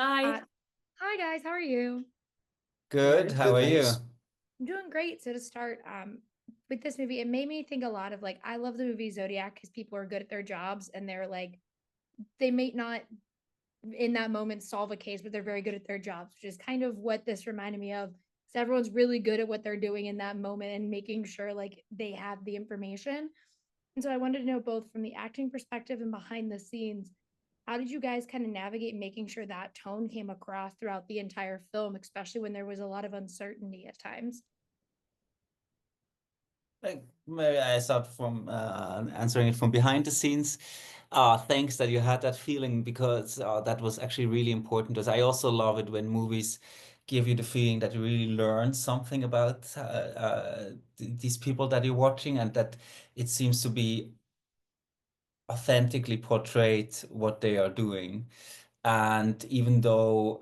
Hi. Uh, Hi guys, how are you? Good. Good. How Good, are you? thanks. I'm doing great. So to start, with this movie, it made me think a lot of like I love the movie Zodiac because people are good at their jobs and they're like they may not in that moment solve a case, but they're very good at their jobs, which is kind of what this reminded me of. So everyone's really good at what they're doing in that moment and making sure like they have the information. And so I wanted to know both from the acting perspective and behind the scenes, how did you guys kind of navigate making sure that tone came across throughout the entire film, especially when there was a lot of uncertainty at times? Like maybe I start from answering it from behind the scenes. Thanks that you had that feeling because that was actually really important. Because I also love it when movies give you the feeling that you really learn something about these people that you're watching, and that it seems to be authentically portrayed what they are doing. And even though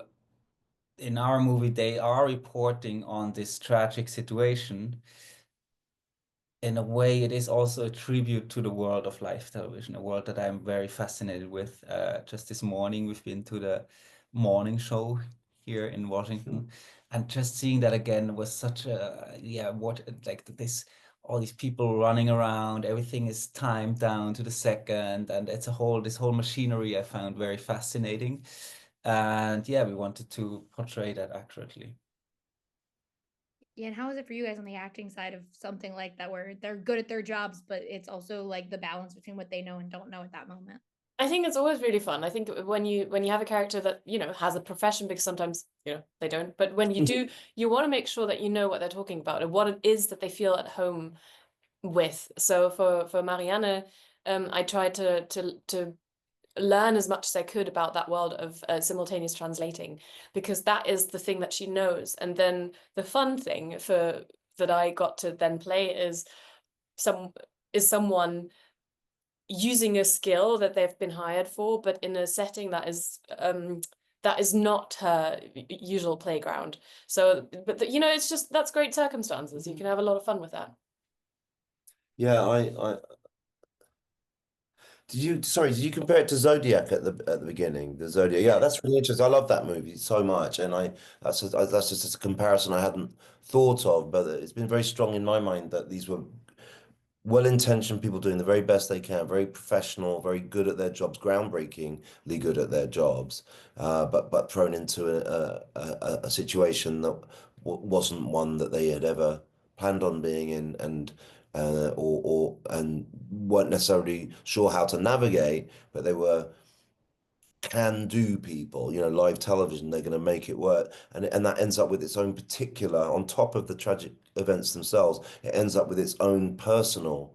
in our movie they are reporting on this tragic situation, in a way, it is also a tribute to the world of live television, a world that I'm very fascinated with. Just this morning, we've been to the morning show here in Washington, and just seeing that again was such a, yeah, what like this, all these people running around, everything is timed down to the second, and it's this whole machinery I found very fascinating. And yeah, we wanted to portray that accurately. Yeah, and how is it for you guys on the acting side of something like that where they're good at their jobs, but it's also like the balance between what they know and don't know at that moment? I think it's always really fun. I think when you have a character that, has a profession, because sometimes, they don't, but when you do, you want to make sure that you know what they're talking about and what it is that they feel at home with. So for Marianne, I tried to learn as much as I could about that world of simultaneous translating, because that is the thing that she knows. And then the fun thing for that I got to then play some someone using a skill that they've been hired for, but in a setting that is not her usual playground. So, but it's just that's great circumstances. You can have a lot of fun with that. Yeah, I did you compare it to Zodiac at the beginning? The Zodiac, yeah, that's really interesting. I love that movie so much, and that's just a comparison I hadn't thought of, but it's been very strong in my mind that these were well-intentioned people doing the very best they can, very professional, very good at their jobs, groundbreakingly good at their jobs, but thrown into a situation that wasn't one that they had ever planned on being in, and weren't necessarily sure how to navigate, but they were can-do people, live television, they're going to make it work. And that ends up with its own particular, on top of the tragic events themselves, it ends up with its own personal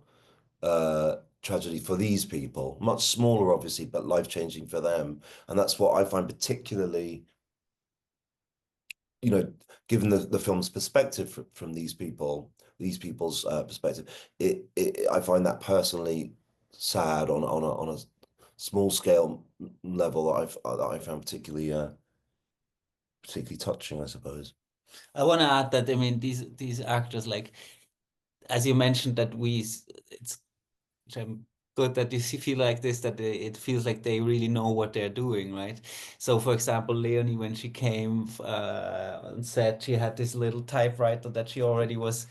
tragedy for these people. Much smaller, obviously, but life-changing for them. And that's what I find particularly, you know, given the film's perspective from these people's perspective, I find that personally sad on a small scale level that I found particularly touching, I suppose. I want to add that I mean these actors, like as you mentioned, that it's which I'm good that you feel like this, that it feels like they really know what they're doing, right? So, for example, Leonie, when she came and said she had this little typewriter that she already was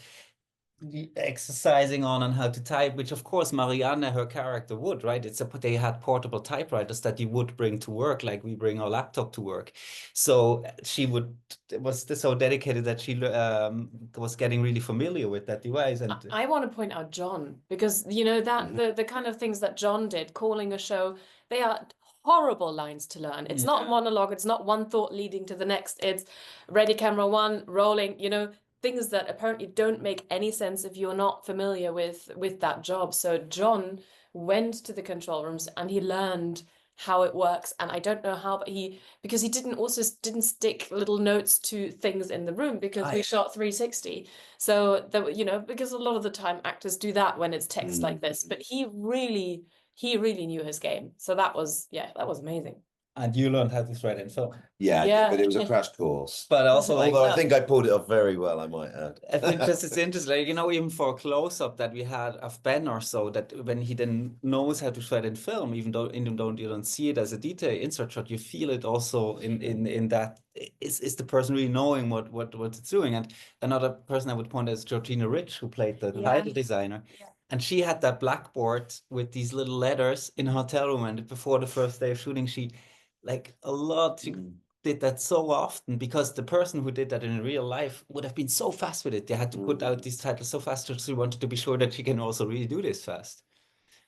exercising on how to type, which of course Marianne, her character, would, right? They had portable typewriters that you would bring to work, like we bring our laptop to work. So she was so dedicated that she was getting really familiar with that device. And I want to point out John, because that the kind of things that John did, calling a show, they are horrible lines to learn. It's not monologue, it's not one thought leading to the next. It's ready, camera one, rolling, things that apparently don't make any sense if you're not familiar with that job. So John went to the control rooms and he learned how it works. And I don't know how, but because he didn't stick little notes to things in the room, because we shot 360. So that, because a lot of the time actors do that when it's text like this, but he really knew his game. So that was amazing. And you learned how to thread in film. Yeah, Yeah. but it was a crash course. But also, like, Although I think I pulled it off very well, I might add. I think just it's interesting, like, you know, even for a close-up that we had of Ben or so, that when he then knows how to thread in film, even though you don't see it as a detail insert shot, you feel it also in that is the person really knowing what it's doing. And another person I would point out is Georgina Rich, who played the Yeah. title designer. Yeah. And she had that blackboard with these little letters in a hotel room, and before the first day of shooting, she did that so often, because the person who did that in real life would have been so fast with it. They had to put out these titles so fast, so she wanted to be sure that she can also really do this fast.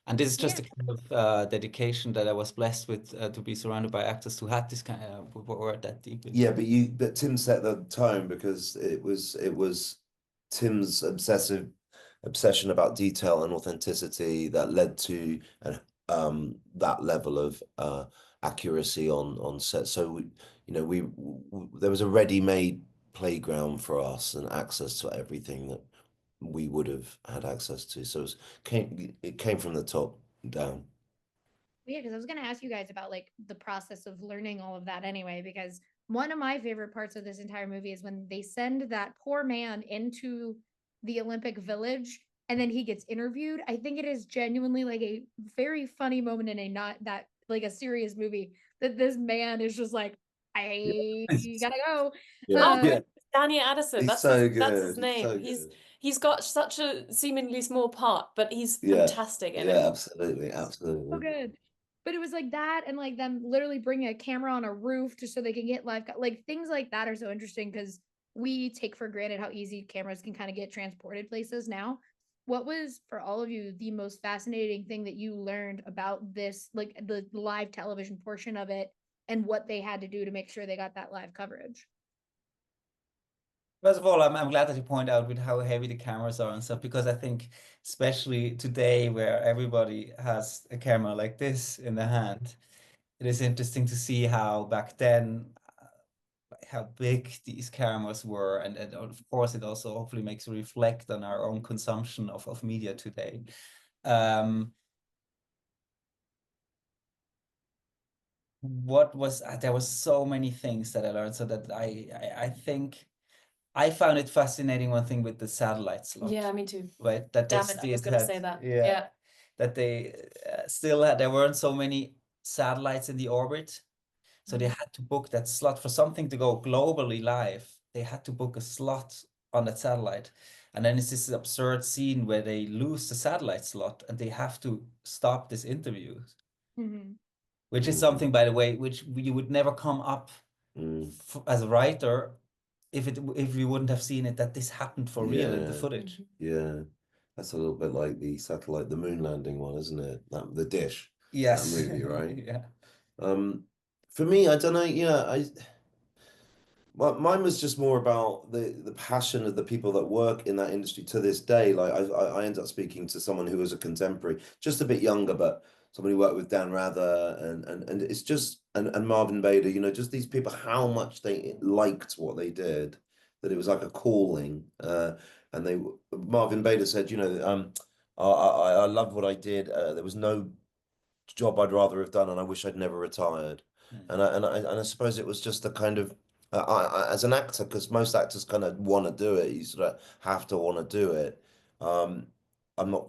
And this is just Yeah. the kind of dedication that I was blessed with, to be surrounded by actors who had this kind of were that deep. Yeah, but Tim set the tone, because it was Tim's obsession about detail and authenticity that led to that level of accuracy on set. So there was a ready-made playground for us and access to everything that we would have had access to. So it came from the top down. Yeah, because I was going to ask you guys about like the process of learning all of that anyway, because one of my favorite parts of this entire movie is when they send that poor man into the Olympic Village and then he gets interviewed. I think it is genuinely like a very funny moment in a not that like a serious movie, that this man is just like, I gotta go. Oh, Yeah. Danny Addison. He's That's so his, good. that's his He's name. so He's good. he's got such a seemingly small part, but he's Yeah. fantastic in Yeah, it. absolutely, So absolutely. good. But it was like that, and like them literally bringing a camera on a roof just so they can get live, like things like that are so interesting because we take for granted how easy cameras can kind of get transported places now. What was for all of you the most fascinating thing that you learned about this, like the live television portion of it, and what they had to do to make sure they got that live coverage? First of all, I'm glad that you point out with how heavy the cameras are and stuff, because I think especially today where everybody has a camera like this in the hand, it is interesting to see how back then how big these cameras were, and of course it also hopefully makes you reflect on our own consumption of media today. There was so many things that I learned, so that I think I found it fascinating, one thing with the satellite slot. Yeah, me too. Right, that they Damn it, I was still gonna had, say that. yeah, Yeah. that they still had, there weren't so many satellites in the orbit, so they had to book that slot for something to go globally live. They had to book a slot on that satellite, and then it's this absurd scene where they lose the satellite slot and they have to stop this interview, which is something, by the way, which you would never come up as a writer if you wouldn't have seen it, that this happened for real in the footage. Yeah, that's a little bit like the satellite, the moon landing one, isn't it? The Dish. Yes. That movie, right? Yeah. For me, I don't know. Yeah, well, mine was just more about the passion of the people that work in that industry to this day. Like I ended up speaking to someone who was a contemporary, just a bit younger, but someone who worked with Dan Rather and it's just and Marvin Bader, just these people, how much they liked what they did, that it was like a calling. And Marvin Bader said, I love what I did. There was no job I'd rather have done, and I wish I'd never retired. And I suppose it was just the kind of as an actor, because most actors kind of want to do it, you sort of have to want to do it. I'm not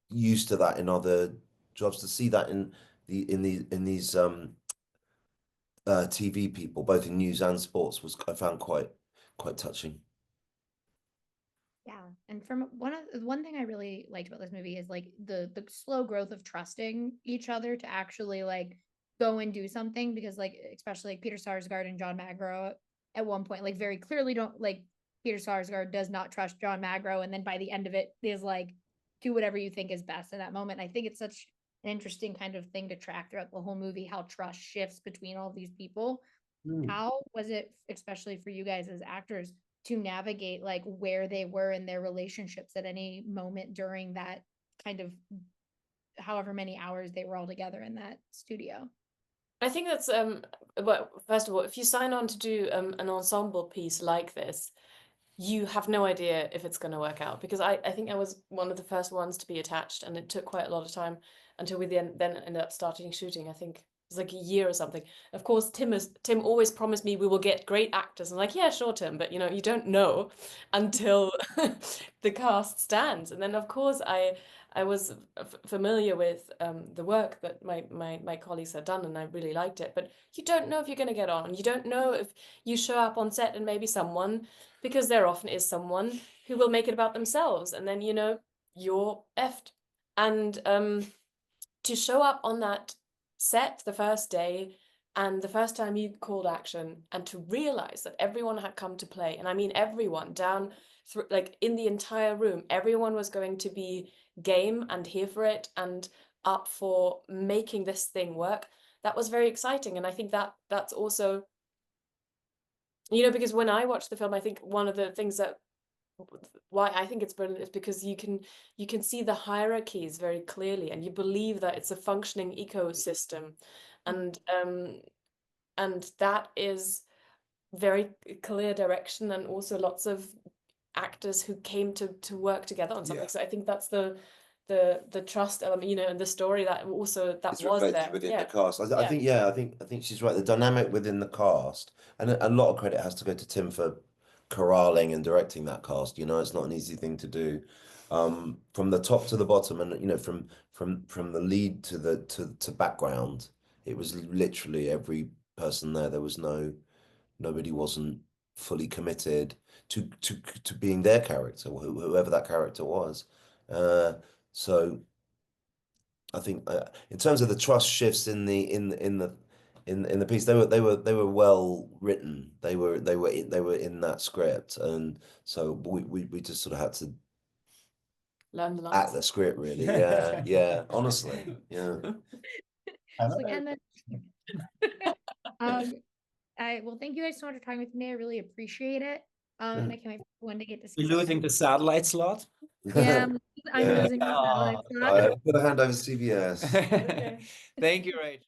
used to that in other jobs. To see that in these TV people, both in news and sports, I found quite touching. Yeah, and from one thing I really liked about this movie is like the slow growth of trusting each other to actually like go and do something, because like especially like Peter Sarsgaard and John Magro at one point like very clearly don't like, Peter Sarsgaard does not trust John Magro, and then by the end of it is like, do whatever you think is best in that moment. I think it's such an interesting kind of thing to track throughout the whole movie, how trust shifts between all these people. How was it, especially for you guys as actors, to navigate like where they were in their relationships at any moment during that kind of however many hours they were all together in that studio? I think that's well, first of all, if you sign on to do an ensemble piece like this, you have no idea if it's going to work out, because I think I was one of the first ones to be attached, and it took quite a lot of time until we then ended up starting shooting. I think was like a year or something. Of course, Tim always promised me we will get great actors. I'm like, yeah, sure, Tim, but you know, you don't know until the cast stands. And then of course I was familiar with the work that my colleagues had done, and I really liked it. But you don't know if you're going to get on. You don't know if you show up on set and maybe someone, because there often is someone who will make it about themselves, and then you know you're effed. And to show up on that set the first day and the first time you called action, and to realize that everyone had come to play, and I mean everyone down through, like in the entire room, everyone was going to be game and here for it and up for making this thing work. That was very exciting, and I think that that's also, you know, because when I watched the film, I think one of the things that why I think it's brilliant is because you can see the hierarchies very clearly, and you believe that it's a functioning ecosystem, and that is very clear direction, and also lots of actors who came to work together on something. So I think that's the trust element, you know, and the story that also that It's was reflected there. within Yeah. the cast. I think, yeah, I think she's right. The dynamic within the cast, and a lot of credit has to go to Tim for corralling and directing that cast. You know, it's not an easy thing to do, from the top to the bottom, and you know, from the lead to the to background. It was literally every person there. There was nobody wasn't fully committed to being their character, whoever that character was. So I think, in terms of the trust shifts in the piece, they were well written. They were in that script, and so we just sort of had to Learn the act lines. the script, really. Yeah, yeah. Honestly, yeah. It's like, and then well, thank you guys so much for talking with me. I really appreciate it. And I can't wait for one to get to see We're losing the satellite slot. Yeah, I'm Yeah. losing my satellite slot. I put a hand over CBS. Okay. Thank you, Rachel.